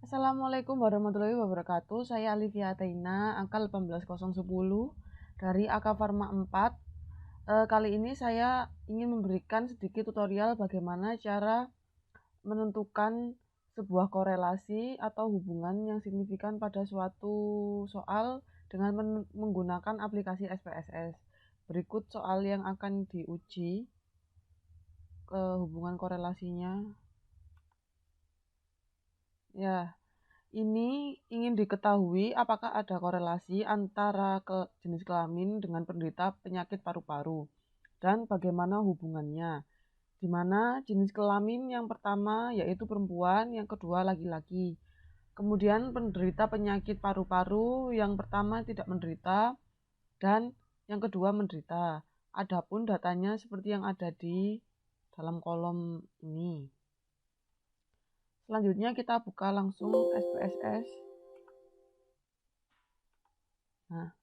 Assalamualaikum warahmatullahi wabarakatuh. Saya Alivia Ataina, angka 18010 dari AK Pharma 4. Kali ini saya ingin memberikan sedikit tutorial bagaimana cara menentukan sebuah korelasi atau hubungan yang signifikan pada suatu soal dengan menggunakan aplikasi SPSS. Berikut soal yang akan diuji hubungan korelasinya. Ya, ini ingin diketahui apakah ada korelasi antara jenis kelamin dengan penderita penyakit paru-paru dan bagaimana hubungannya. Di mana jenis kelamin yang pertama yaitu perempuan, yang kedua laki-laki. Kemudian penderita penyakit paru-paru yang pertama tidak menderita dan yang kedua menderita. Adapun datanya seperti yang ada di dalam kolom ini. Selanjutnya kita buka langsung SPSS. Nah,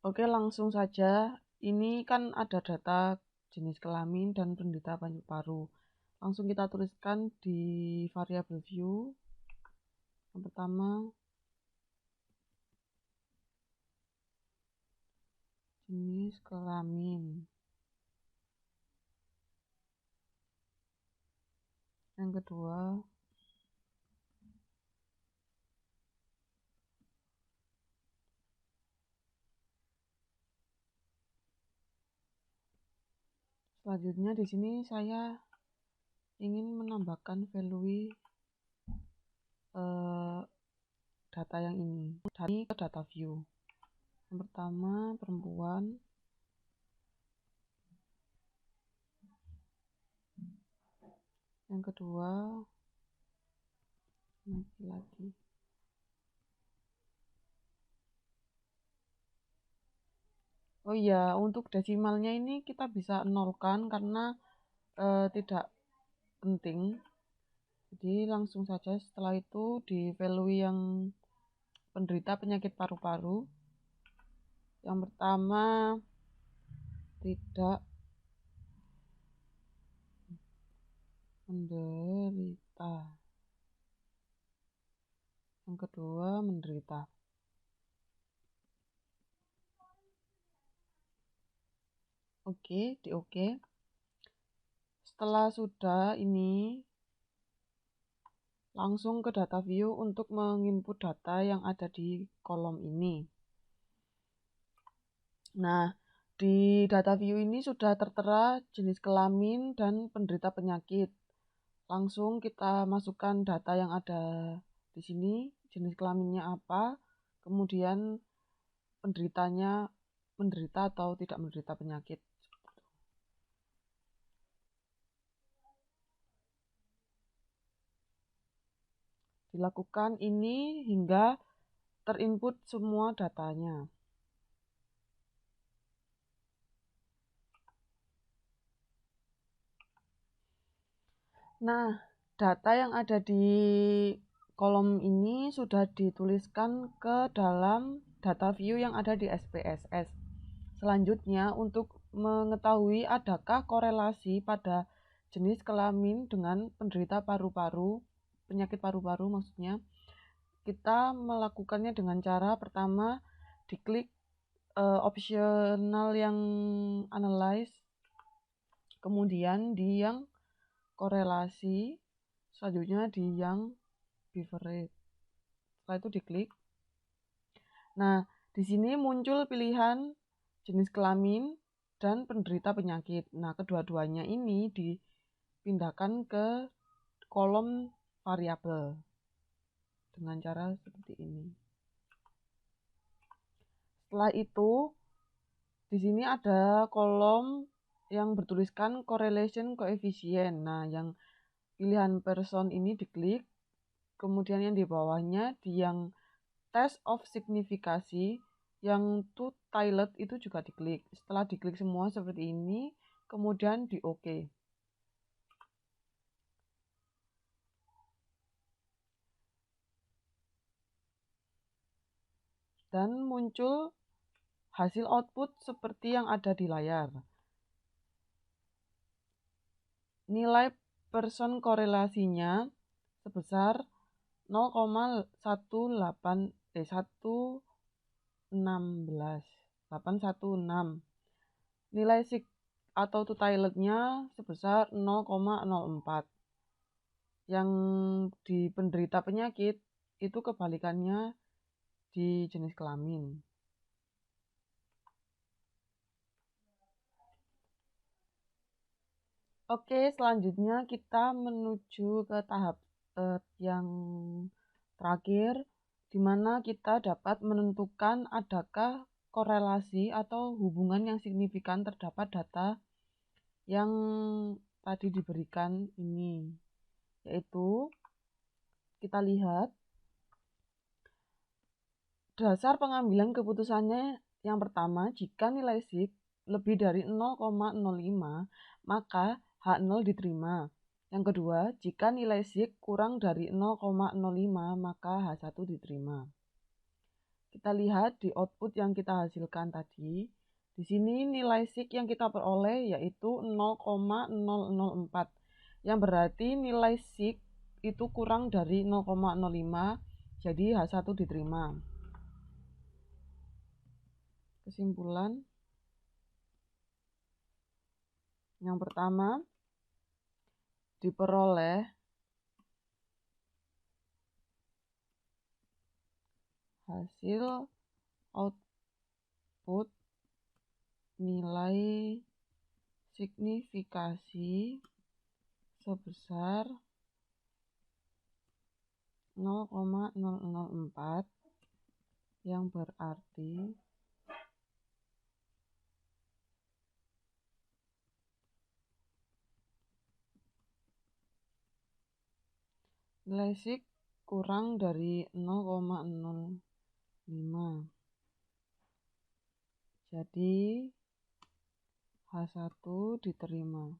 oke, langsung saja. Ini kan ada data jenis kelamin dan penderita paru-paru. Langsung kita tuliskan di variabel view. Yang pertama, jenis kelamin. Yang kedua, selanjutnya di sini saya ingin menambahkan value data yang ini dari data view. Yang pertama perempuan, yang kedua laki-laki. Oh iya, untuk desimalnya ini kita bisa nolkan karena tidak penting. Jadi langsung saja setelah itu di value yang penderita penyakit paru-paru. Yang pertama tidak menderita. Yang kedua menderita. Oke, di oke. Setelah sudah ini langsung ke data view untuk menginput data yang ada di kolom ini. Nah, di data view ini sudah tertera jenis kelamin dan penderita penyakit. Langsung kita masukkan data yang ada di sini, jenis kelaminnya apa, kemudian penderitanya menderita atau tidak menderita penyakit. Dilakukan ini hingga terinput semua datanya. Nah, data yang ada di kolom ini sudah dituliskan ke dalam data view yang ada di SPSS. Selanjutnya, untuk mengetahui adakah korelasi pada jenis kelamin dengan penderita paru-paru, penyakit paru-paru maksudnya, kita melakukannya dengan cara pertama diklik opsional yang analyze, kemudian di yang korelasi, selanjutnya di yang bivariate. Setelah itu diklik. Nah, di sini muncul pilihan jenis kelamin dan penderita penyakit. Nah, kedua-duanya ini dipindahkan ke kolom variabel dengan cara seperti ini. Setelah itu, di sini ada kolom yang bertuliskan correlation coefficient. Nah, yang pilihan person ini diklik, kemudian yang di bawahnya di yang test of signifikasi, yang to tiled itu juga diklik. Setelah diklik semua seperti ini, kemudian di OK. Dan muncul hasil output seperti yang ada di layar. nilai Pearson korelasinya sebesar 0,816. Nilai sig atau Toutailet-nya sebesar 0,04. Yang di penderita penyakit itu kebalikannya di jenis kelamin. Oke, selanjutnya kita menuju ke tahap yang terakhir, di mana kita dapat menentukan adakah korelasi atau hubungan yang signifikan terdapat data yang tadi diberikan ini. Yaitu, kita lihat dasar pengambilan keputusannya yang pertama, jika nilai sig lebih dari 0,05, maka H0 diterima. Yang kedua, jika nilai sig kurang dari 0,05, maka H1 diterima. Kita lihat di output yang kita hasilkan tadi. Di sini nilai sig yang kita peroleh yaitu 0,004. Yang berarti nilai sig itu kurang dari 0,05, jadi H1 diterima. Kesimpulan yang pertama, diperoleh hasil output nilai signifikasi sebesar 0,004 yang berarti nilai sig kurang dari 0,05. Jadi H1 diterima.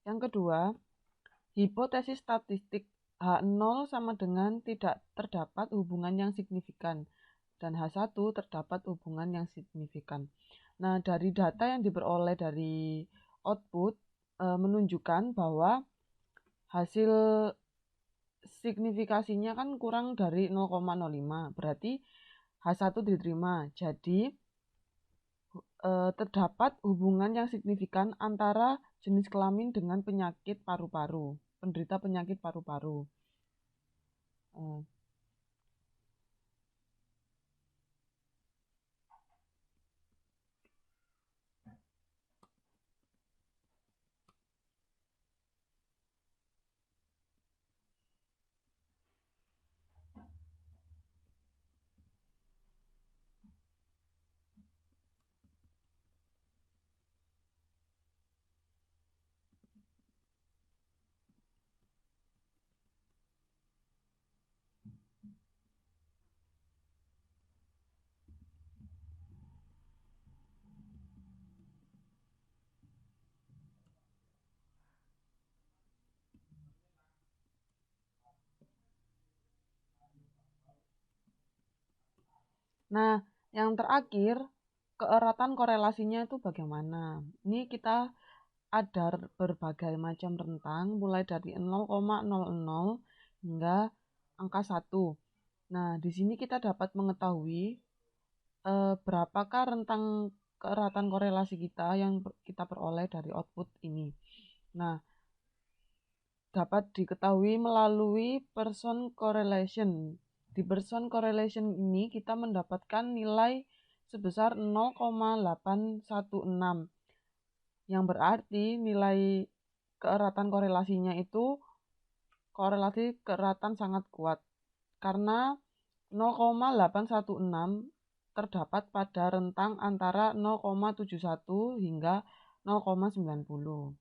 Yang kedua, hipotesis statistik H0 sama dengan tidak terdapat hubungan yang signifikan dan H1 terdapat hubungan yang signifikan. Nah, dari data yang diperoleh dari output menunjukkan bahwa hasil signifikasinya kan kurang dari 0,05, berarti H1 diterima. Jadi terdapat hubungan yang signifikan antara jenis kelamin dengan penyakit paru-paru, penderita penyakit paru-paru. Nah, yang terakhir, keeratan korelasinya itu bagaimana? Ini kita ada berbagai macam rentang, mulai dari 0,00 hingga angka 1. Nah, di sini kita dapat mengetahui berapakah rentang keeratan korelasi kita yang kita peroleh dari output ini. Nah, dapat diketahui melalui Pearson correlation. Di Pearson correlation ini kita mendapatkan nilai sebesar 0,816, yang berarti nilai keeratan korelasinya itu korelasi keeratan sangat kuat, karena 0,816 terdapat pada rentang antara 0,71 hingga 0,90.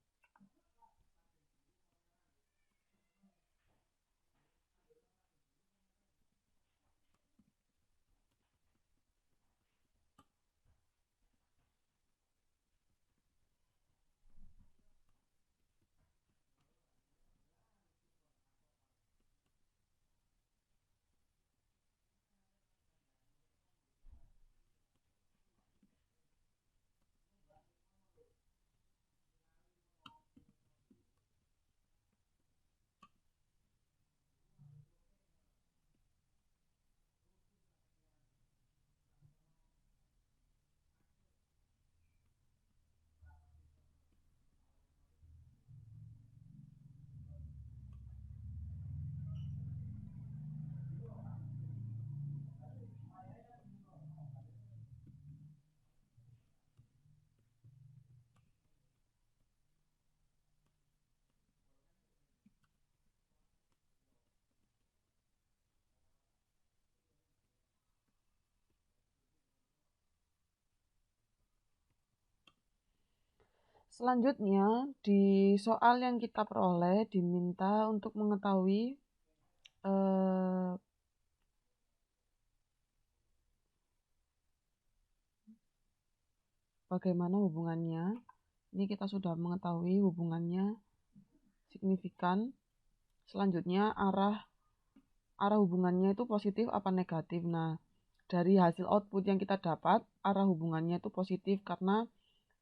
Selanjutnya, di soal yang kita peroleh diminta untuk mengetahui eh, bagaimana hubungannya. Ini kita sudah mengetahui hubungannya signifikan. Selanjutnya, arah hubungannya itu positif apa negatif. Nah, dari hasil output yang kita dapat, arah hubungannya itu positif karena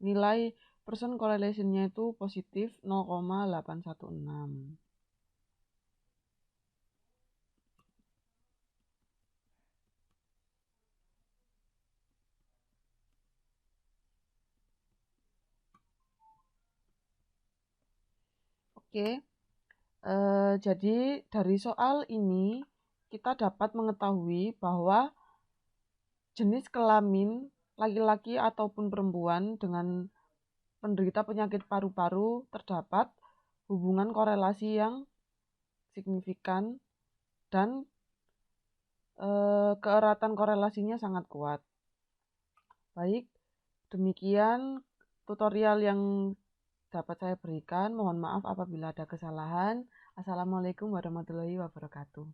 nilai percent correlation-nya itu positif 0,816. Oke, jadi dari soal ini kita dapat mengetahui bahwa jenis kelamin laki-laki ataupun perempuan dengan penderita penyakit paru-paru terdapat hubungan korelasi yang signifikan dan keeratan korelasinya sangat kuat. Baik, demikian tutorial yang dapat saya berikan. Mohon maaf apabila ada kesalahan. Assalamualaikum warahmatullahi wabarakatuh.